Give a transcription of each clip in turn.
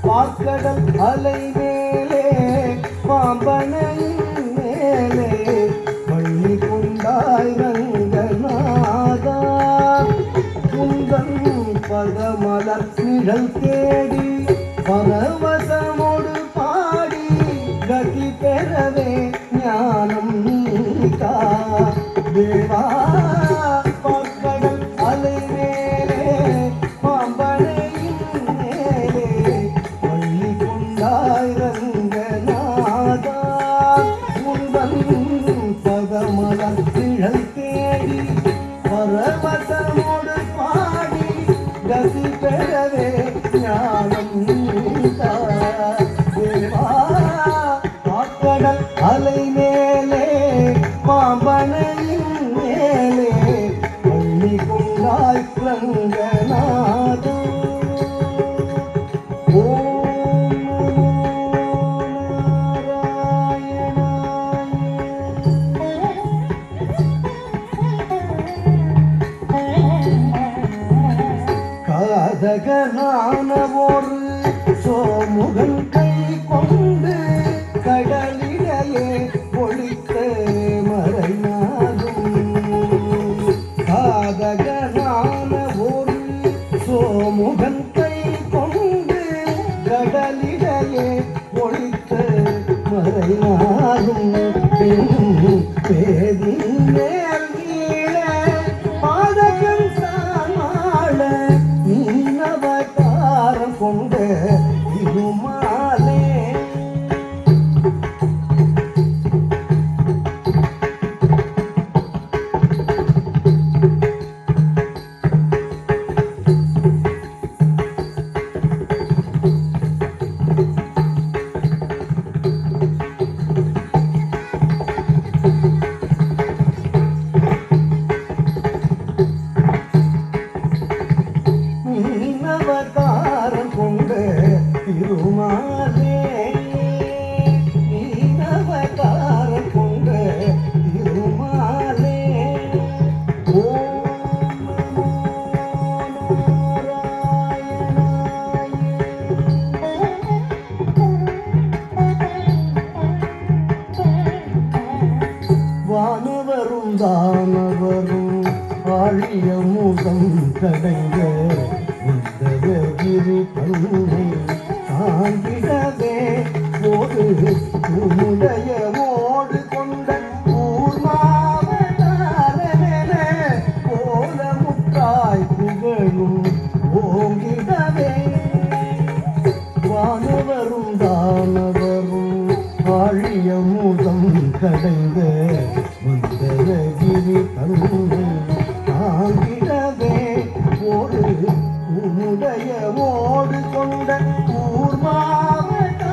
பாக்கடல் அலை மேலே பாம்பனையின் மேலே பள்ளி கொண்டாய் ரங்கநாதா குந்தன் பதமலர் நிழல் தேடி பரவசமோடு பாடி கதி பெறவே ஞானம் நீக்கா தேவா பாக்கடல் அலை மேலே பாம்பனையின் மேலே பள்ளி கொண்டாய் ரங்கநாதா குந்தன் பதமலர் நிழல் தேடி பரவசமோடு பாடி கதி பெறவே ஞானம் நீக்கா தேவா பாக்கடல் அலை மேலே பாம்பனையின் மேலே பள்ளி கொண்டாய் ரங்கநாதா காதகனான ஒரு சோமுகன் கை கொண்டு கடலிடையே ஒளித்த மறைநாடும் காதகனான ஒரு சோமுகன் கை கொண்டு கடலிடையே ஒளித்த மறைநாடும் பேதின் மேல் கீழ பாதகன் சாமாள நீனவதாரம் கொண்ட திருமாலே நீனவதாரம் கொண்ட திருமாலே நீனவதாரம் கொண்ட திருமாலே ஓம் நமோ நாராயணாய வானவரும் தானவரும் ஆழிய முகம் கடைந்த கிரி தன்னை தாங்கிடவே ஒரு உடைய ஓடு கொண்ட ஊர்மாவதாரன கோலமுற்றாய் புகழும் ஓங்கிடவே வானவரும் தானவரும் ஆழிய முதம் கடைந்த மந்தரகிரி தன்னை தாங்கிடவே ஒரு உடைய ஓடு கொண்ட ஊர்மாவதாரன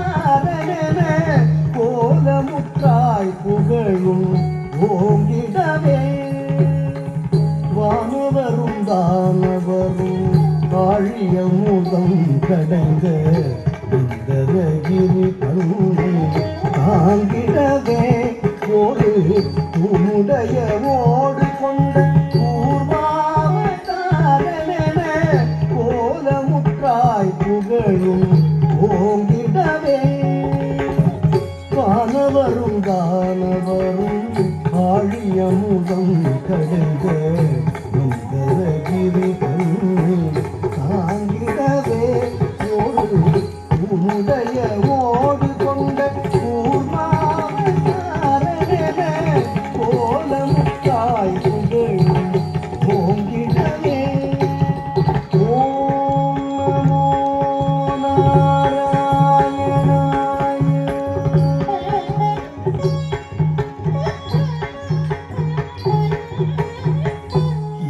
கோலமுற்றாய் புகழும் ஓங்கிடவே வானவரும் தானவரும் ஆழிய முதம் கடைந்த மந்தரகிரி தன்னை தாங்கிடவே ஒரு உடைய ஓடு கொண்ட புகழும் ஓங்கிடவே வானவரும் தானவரும் ஆழியம் அமுதம் கடுங்க மந்தரகிரி தன்னில் தாங்கிடவே ஒரு உடைய ஓடு கொண்ட கூர்மாரன கோலமுத்தாய் புகழும் ஓங்கிடவே. ஓம் நமோ நாராயணாய.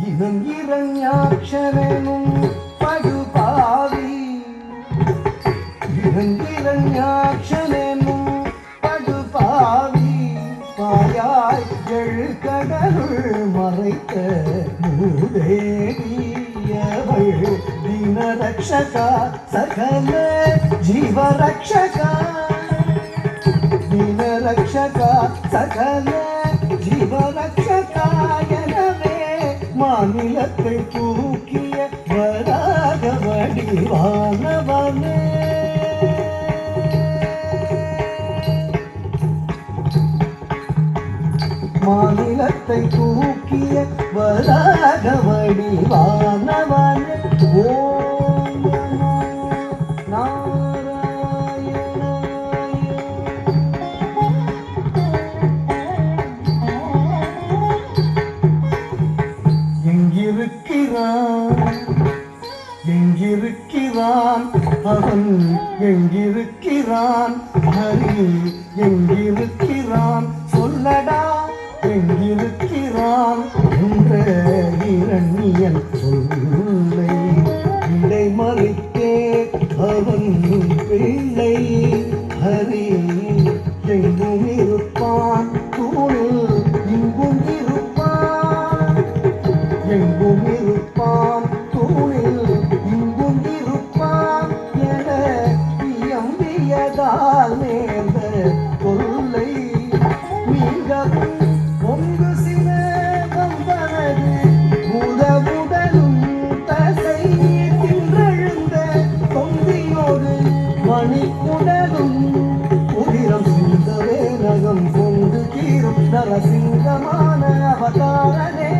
இதன் இரண்யாட்சரனும் படுபாவி இரண்யாட்சரனும் படுபாவி பாயாய் எழுகடலுள் மறைத்த பூதேவியவள் தினரக்ஷகா சகல ஜீவரக்ஷகா தினரக்ஷகா சகல ஜீவரக்ஷகா எனவே மாநிலத்தை தூக்கிய வராக வடிவானவனே. மாநிலத்தை தூக்கிய வராக வடிவானவனே. ஓம் நமோ நாராயணாய. எங்கிருக்கிறான் அவன் எங்கிருக்கிறான் ஹரி எங்கிருக்கிறான் சொல்லடா எங்கிருக்கிறான் என்ற இரண்யன் சொல்லை இடைமறித்தே அவன் பிள்ளை ஹரி எங்கும் இருப்பான் தூணில் இங்கும் இருப்பான் எங்கும் இருப்பான் தூணில் இங்கும் இருப்பான் என இயம்பியதால் நேர்ந்த கொல்லை மிகவும் பொங்கு சில வந்தனது முதவுடலும் தசை தின்றெழுந்த தொந்தியோடு மணிக்குடலும் உதிரம் சிந்தவே நகம் கொண்டு கீரும் நரசிங்கமான அவதாரனே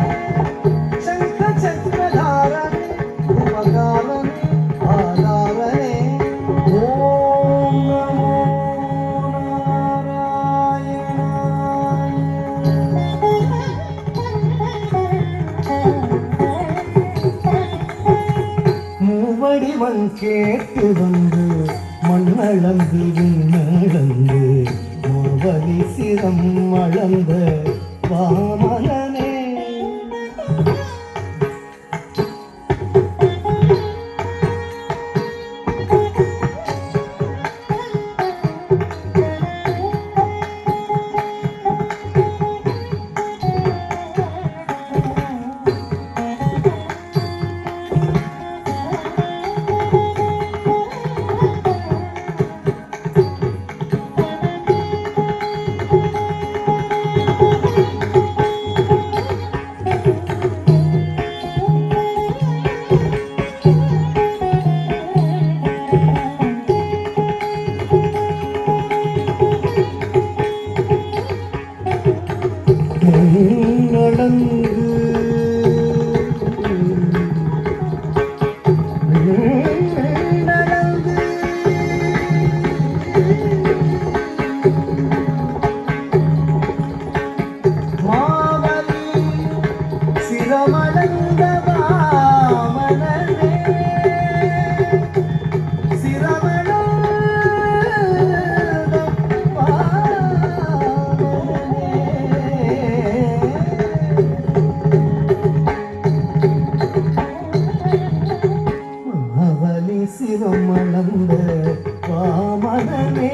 சங்க சக்கரதாரனே உபகாரனே ஆதாரனே. ஓம் நமோ மூவடிவன் கேட்டு வந்து மண்ணளந்து விண்ணளந்து மாவலி சிரம் அளந்த வாமனனே. சிரமளந்த வாமனனே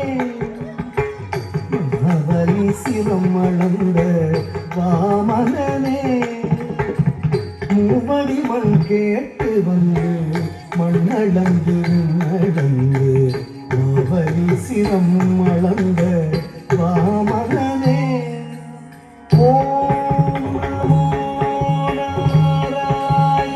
அவனி சிரமளந்த வாமனனே. மூவடிவன் கேட்டு வந்து மண்ணளந்து நடந்து அவனி சிரம் அளந்த வாமனனே. ஓம் நமோ நாராயணாய.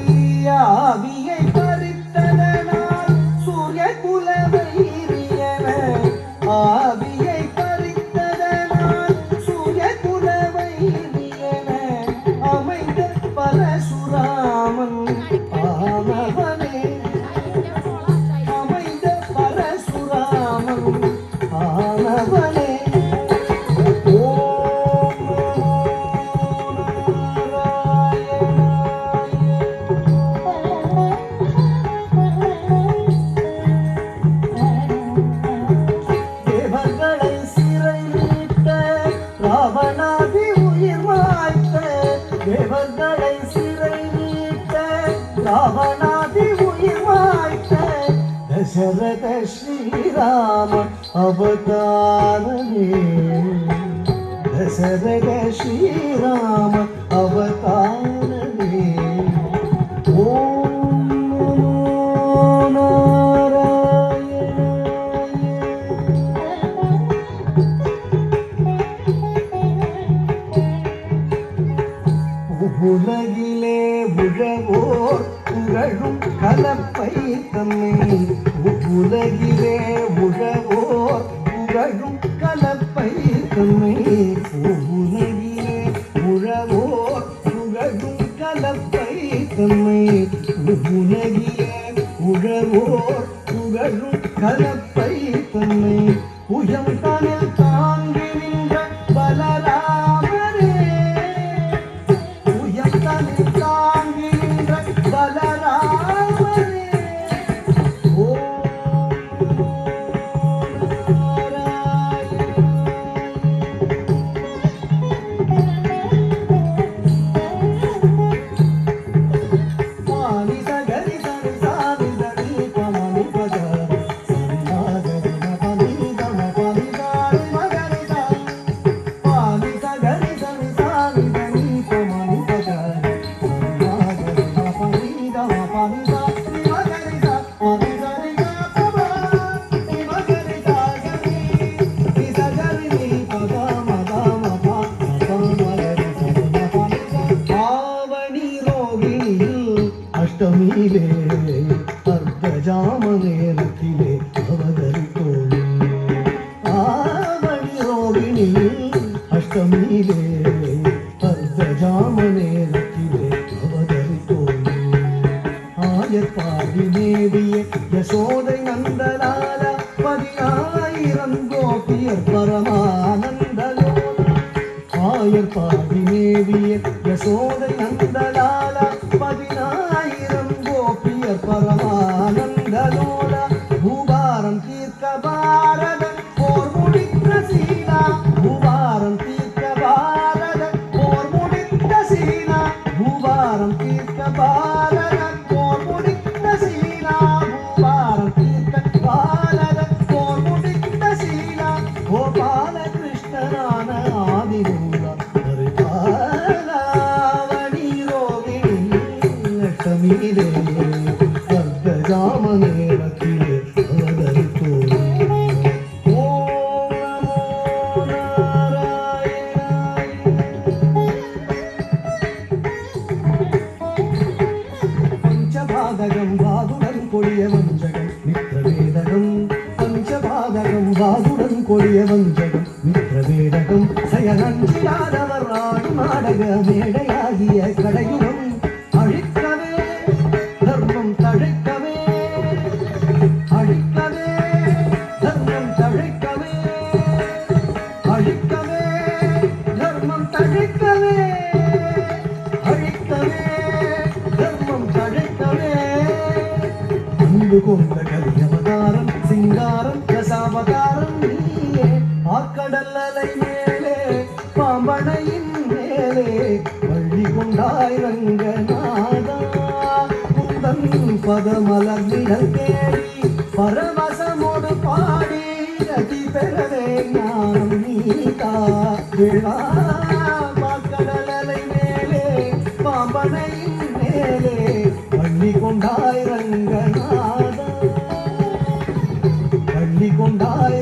தந்தையாவியை பறித்ததனால் சூரிய குல வைரியன ஆவியை பறித்ததனால் சுயகுல வைரியன அமைந்த பரசுராமன் ஆனவனே அமைந்த பரசுராமன் ஆனவனே ராவணாதி உயிர் மாய்த்த தேவர்களை சிறை நீட்ட ராவணாதி உயிர் மாய்த்த தசரத ஸ்ரீராம அவதாரமே தசரத ஸ்ரீராம அவதாரமே ஓம் நமோ உலகிலே உழவோர் புகழும் கலப்பை தன்னை உலகிலே உழவோர் புகழும் கலப்பை தன்னை உலகிலே உழவோர் புகழும் கலப்பை தன்னை உலகிலே உழவோர் புகழும் கலப்பை தன்னை உயம் தனில் தாங்கி நின்ற பலராமரே அஷ்டமியிலே அர்த்தஜாம நேரத்திலே அவதரித்தோம் ஆவணி ரோகிணியில் அஷ்டமியிலே அர்த்தஜாம நேரத்திலே அவதரித்தோம் ஆயப்பாடி நேவிய யசோதை நந்தலால 10,000 கோபியர் பரமானந்தலோல ஆயர்பாடி நேவிய யசோதை நந்தலால 10,000 கோபியர் பரமானந்தலோல பூபாரம் தீர்க்க பாரத போர் முடித்த சீனா பூபாரம் தீர்க்க பாரத போர் முடித்த சீனா பூபாரம் தீர்க்க பாரத போர் முடித்த சீனா பூபாரம் தீர்க்க பாரத போர் முடித்த சீனா கோபால கிருஷ்ணனான ஆதிமூல பரிபாலாவணி ரோகிணி லட்சுமியிலே அர்த்தஜாம நேரத்திலே அவதரித்தோம் ஓம் நமோ நாராயணாய பஞ்சபாதகம் வாதுடன் கொடிய வஞ்சகம் மித்திரவேதகம் பஞ்சபாதகம் வாதுடன் கொடிய வஞ்சகம் மித்திரவேதகம் செயலஞ்சியாதவர் ஆடும் நாடக மேடையாகிய கடையுகம் அழிக்கவே தர்மம் தழைக்கவே அழிக்கவே தர்மம் தழைக்கவே அழிக்கவே தர்மம் தழைக்கவே அழிக்கவே தர்மம் தழைக்கவே அன்பு கொண்ட கலியவதாரம் சிங்காரம் ரசாவதாரம் நீயே ஆக்கடல் அலை மேலே பாம்பனையின் மேலே பள்ளி கொண்டாய் ரங்கநாதா குந்தன் பதமலர்நிழல் தேடி பரவசமோடு பாடி ரதி பெறவே ஞானம் நீதா விழா பாக்கடல் அலை மேலே பாம்பனையின் மேலே பள்ளி கொண்டாய் ரங்கநாதா பள்ளி கொண்டாய்